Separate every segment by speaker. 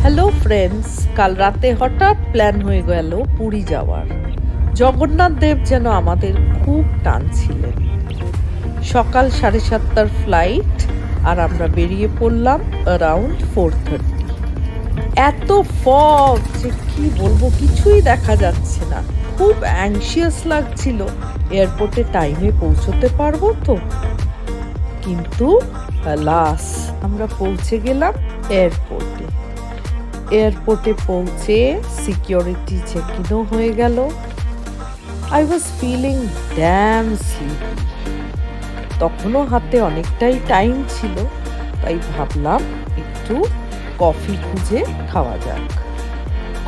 Speaker 1: Hello friends, কাল রাতে হঠাৎ প্ল্যান হয়ে গেল পুরী যাওয়ার। জগন্নাথ দেব যেন আমাদের খুব টানছিলেন। সকাল 7:30টার ফ্লাইট, আর আমরা বেরিয়ে পড়লাম অ্যারাউন্ড 4:30। এত ফগ যে কি বলবো, কিছুই দেখা যাচ্ছে না। খুব অ্যাংশিয়াস লাগছিল এয়ারপোর্টে টাইমে পৌঁছতে পারবো তো। কিন্তু লাস আমরা পৌঁছে গেলাম এয়ারপোর্টে। এয়ারপোর্টে পৌঁছে সিকিউরিটি চেক ইনও হয়ে গেল। I was feeling damn sleepy. তখনও হাতে অনেকটাই টাইম ছিল, তাই ভাবলাম একটু কফি খুঁজে খাওয়া যাক।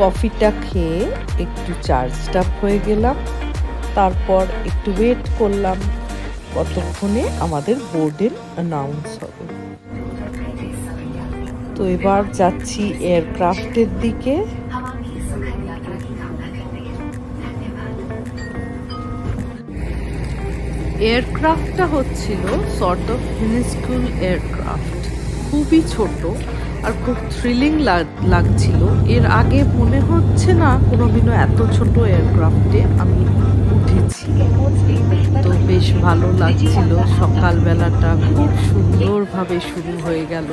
Speaker 1: কফিটা খেয়ে একটু চার্জড আপ হয়ে গেলাম। তারপর একটু ওয়েট করলাম কতক্ষণে আমাদের বোর্ডিং অ্যানাউন্স হবে। তো এবার যাচ্ছি এয়ারক্রাফটের দিকে। এয়ারক্রাফটটা হচ্ছিল সর্ট অফ মিনিস্কুল এয়ারক্রাফট, খুবই ছোট আর খুব থ্রিলিং লাগছিল। এর আগে মনে হচ্ছে না কোনোদিনও এত ছোট এয়ারক্রাফটে আমি উঠেছি। তো বেশ ভালো লাগছিল। সকালবেলাটা খুব সুন্দরভাবে শুরু হয়ে গেল।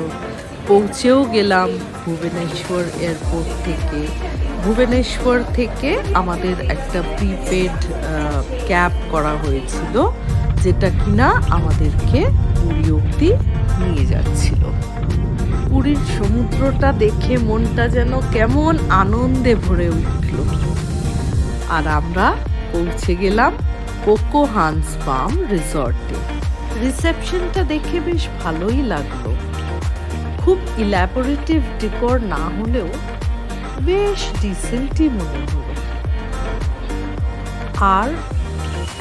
Speaker 1: পৌঁছেও গেলাম ভুবনেশ্বর এয়ারপোর্ট থেকে। ভুবনেশ্বর থেকে আমাদের একটা প্রিপেড ক্যাব করা হয়েছিল, যেটা কিনা আমাদেরকে পুরী অবধি নিয়ে যাচ্ছিল। পুরীর সমুদ্রটা দেখে মনটা যেন কেমন আনন্দে ভরে উঠল। আর আমরা পৌঁছে গেলাম কোকো হান্স পাম রিসর্টে। রিসেপশনটা দেখে বেশ ভালোই লাগলো। খুব ইলাবোরেটিভ ডেকোর না হলেও বেশ ডিসেন্টই মনে হলো। আর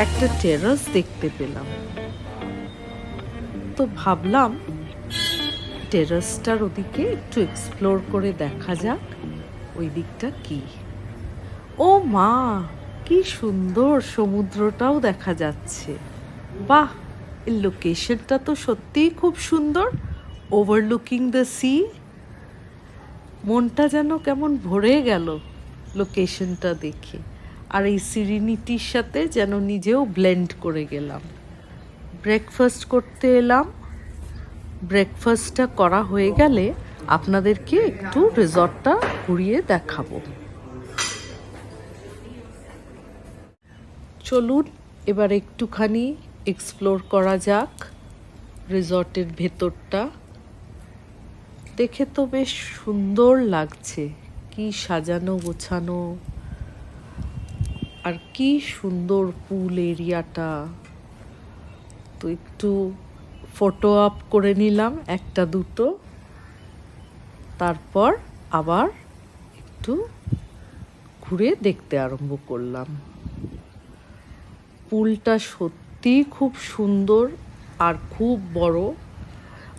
Speaker 1: একটা টেরাস দেখতে পেলাম, তো ভাবলাম টেরাসটার ওদিকে একটু এক্সপ্লোর করে দেখা যাক ওই দিকটা কি। ও মা, কি সুন্দর সমুদ্রটাও দেখা যাচ্ছে। বাহ, এই লোকেশনটা তো সত্যিই খুব সুন্দর, ওভারলুকিং দ্য সি। মনটা যেন কেমন ভরে গেল লোকেশনটা দেখে। আর এই সিরিনিটির সাথে যেন নিজেও ব্লেন্ড করে গেলাম। ব্রেকফাস্ট করতে এলাম। ব্রেকফাস্টটা করা হয়ে গেলে আপনাদেরকে একটু রিসর্টটা ঘুরিয়ে দেখাবো। চলুন এবার একটুখানি এক্সপ্লোর করা যাক রিসর্টের ভেতরটা। দেখে তো বেশ সুন্দর লাগছে, কি সাজানো গোছানো, আর কি সুন্দর পুল এরিয়াটা। তো একটু ফটো আপ করে নিলাম একটা দুটো, তারপর আবার একটু ঘুরে দেখতে আরম্ভ করলাম। পুলটা সত্যি খুব সুন্দর আর খুব বড়।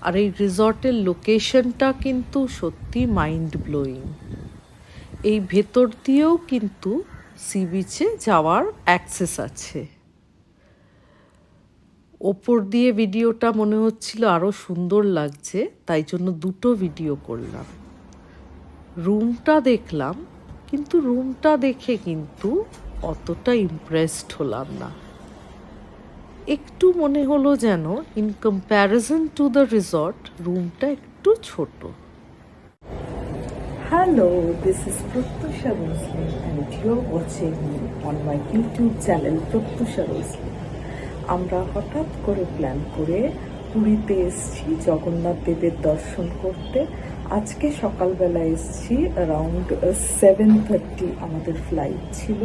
Speaker 1: আর এই রিসর্টের লোকেশনটা কিন্তু সত্যি মাইন্ড ব্লোয়িং। এই ভেতর দিয়েও কিন্তু সি বিচে যাওয়ার অ্যাক্সেস আছে। ওপর দিয়ে ভিডিওটা মনে হচ্ছিল আরও সুন্দর লাগছে, তাই জন্য দুটো ভিডিও করলাম। রুমটা দেখলাম, কিন্তু রুমটা দেখে কিন্তু অতটা ইমপ্রেসড হলাম না। একটু মনে হলো যেন in comparison to the resort রুমটা একটু ছোট। Hello, this is Pratyusha Rosli and you're watching me on my YouTube channel Pratyusha Rosli. আমরা হঠাৎ করে প্ল্যান করে পুরীতে এসেছি জগন্নাথ দেবের দর্শন করতে। আজকে সকালবেলা এসেছি, অ্যারাউন্ড 7:30 আমাদের ফ্লাইট ছিল।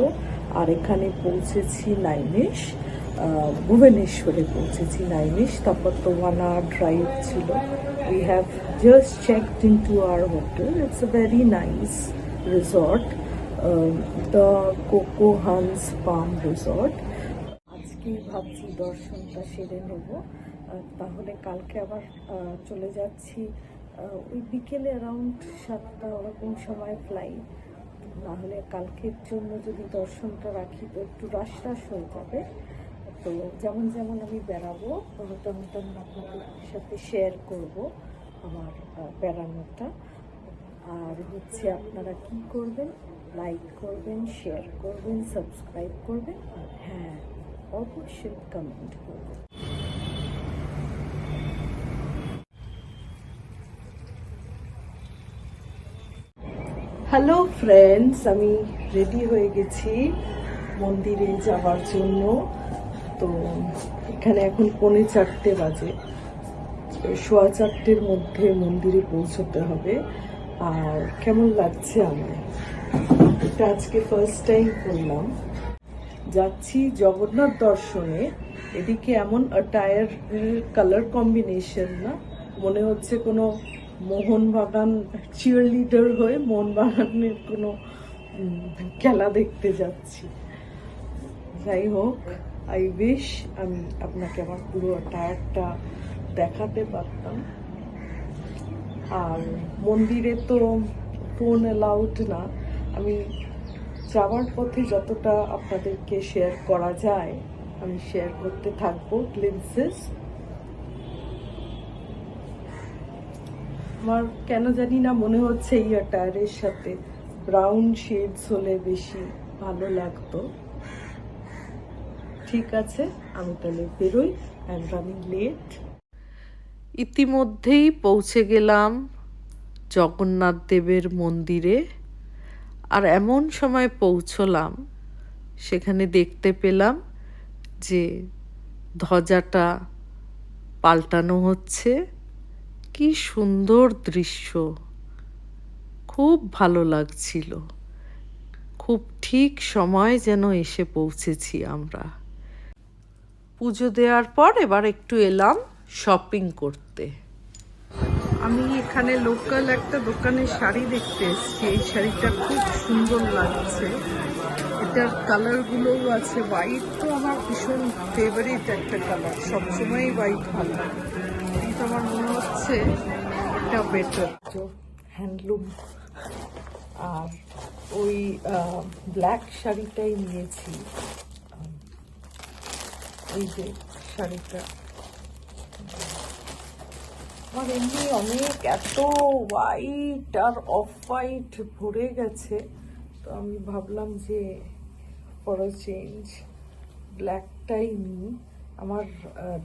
Speaker 1: আর এখানে পৌঁছেছি নাইমেষ, ভুবনেশ্বরে পৌঁছেছি নাইমেষ। তারপর তো 1 hour ড্রাইভ ছিল। We have just checked into our hotel. It's a very nice resort, the Coco Hans Palm Resort. আজকেই ভাবছি দর্শনটা সেরে নেব, তাহলে কালকে আবার চলে যাচ্ছি ওই বিকেলে অ্যারাউন্ড 7টা ওরকম সময় ফ্লাইট। নাহলে কালকের জন্য যদি দর্শনটা রাখি তো একটু রাশ হয়ে যাবে। তো যেমন যেমন আমি বেড়াবো তেমন আপনাদের সাথে শেয়ার করব আমার বেড়ানোটা।
Speaker 2: আর হচ্ছে আপনারা কি করবেন, লাইক করবেন, শেয়ার করবেন, সাবস্ক্রাইব করবেন, আর হ্যাঁ অবশ্যই কমেন্ট করবেন। হ্যালো ফ্রেন্ডস, আমি রেডি হয়ে গেছি মন্দিরে যাওয়ার জন্য। তো এখানে এখন 4:45 বাজে, 4:15 মধ্যে মন্দিরে পৌঁছতে হবে। আর কেমন লাগছে আমার, এটা আজকে ফার্স্ট টাইম করলাম। যাচ্ছি জগন্নাথ দর্শনে। এদিকে এমন অ্যাটায়ার কালার কম্বিনেশন না, মনে হচ্ছে কোনো মোহনবাগান চিয়ারলিডার হয়ে মোহনবাগানের কোনো খেলা দেখতে যাচ্ছি। যাই হোক, আই উইশ আমি আপনাকে আমার পুরো অ্যাটায়ারটা দেখাতে পারতাম। আর মন্দিরে তো ফোন অ্যালাউড না। আমি যাওয়ার পথে যতটা আপনাদেরকে শেয়ার করা যায় আমি শেয়ার করতে থাকবো গ্লিমসেস। আমার কেন জানি না মনে হচ্ছে এই অ্যাটায়ারের সাথে ব্রাউন শেডস হলে বেশি ভালো লাগতো। ঠিক আছে, আমি তাহলে বেরোই, আই এম রানিং লেট।
Speaker 1: ইতিমধ্যেই পৌঁছে গেলাম জগন্নাথ দেবের মন্দিরে। আর এমন সময় পৌঁছলাম, সেখানে দেখতে পেলাম যে ধ্বজাটা পাল্টানো হচ্ছে। কি সুন্দর দৃশ্য, খুব ভালো লাগছিল। খুব ঠিক সময় যেন এসে পৌঁছেছি আমরা। পুজো দেওয়ার পর এবার একটু এলাম শপিং করতে। আমি এখানে লোকাল একটা দোকানে শাড়ি দেখতে এসেছি। এই শাড়িটা খুব সুন্দর লাগছে। এটার কালারগুলোও আছে। হোয়াইট তো আমার ভীষণ ফেভারিট একটা কালার, সবসময়ই হোয়াইট ভালো লাগে, কিন্তু আমার মনে হচ্ছে এটা বেটার।
Speaker 2: হ্যান্ডলুম। আর ওই ব্ল্যাক শাড়িটাই নিয়েছি। এই যে শাড়িটা আমার এমনি অনেক এত হোয়াইট আর অফ হোয়াইট ভরে গেছে, তো আমি ভাবলাম যে ফর আ চেঞ্জ ব্ল্যাকটাই নিই। আমার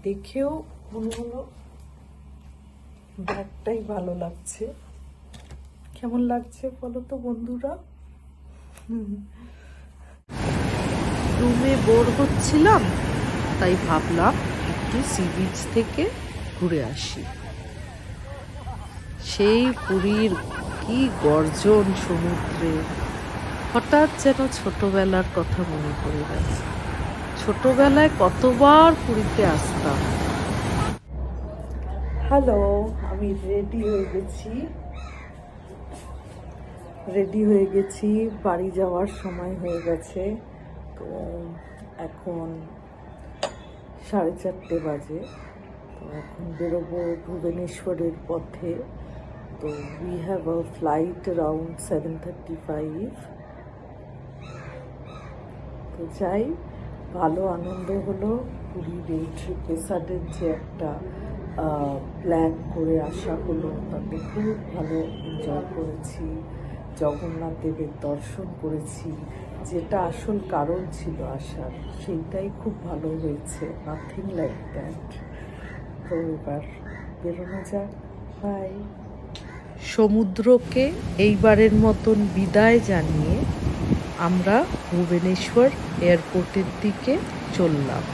Speaker 2: দেখেও মনে হলো ব্ল্যাকটাই ভালো লাগছে। কেমন লাগছে বলো তো বন্ধুরা?
Speaker 1: রুমে বোর হচ্ছিলাম, তাই ভাবলাম একটু সি বিচ থেকে ঘুরে আসি। সেই পুরীর কি গর্জন সমুদ্রে, হঠাৎ যেন ছোটবেলার কথা মনে পড়ে গেছে। ছোটবেলায় কতবার পুরীতে আসতাম।
Speaker 2: হ্যালো, আমি রেডি হয়ে গেছি, বাড়ি যাওয়ার সময় হয়ে গেছে। তো এখন 4:30 বাজে। তো এখন বেরোবো ভুবনেশ্বরের পথে। তো we have a flight around 7:35। তো যাই, ভালো আনন্দ হলো। পুরীর এই ট্রিপে সাডেন যে একটা প্ল্যান করে আসা হলো, তাতে খুব ভালো এনজয় করেছি। জগন্নাথ দেবের দর্শন করেছি, যেটা আসল কারণ ছিল আসার, সেইটাই খুব ভালো হয়েছে। Nothing like that. তো এবার বেরোনো যাক। বাই।
Speaker 1: সমুদ্রকে এইবারের মতন বিদায় জানিয়ে আমরা ভুবনেশ্বর এয়ারপোর্টের দিকে চললাম।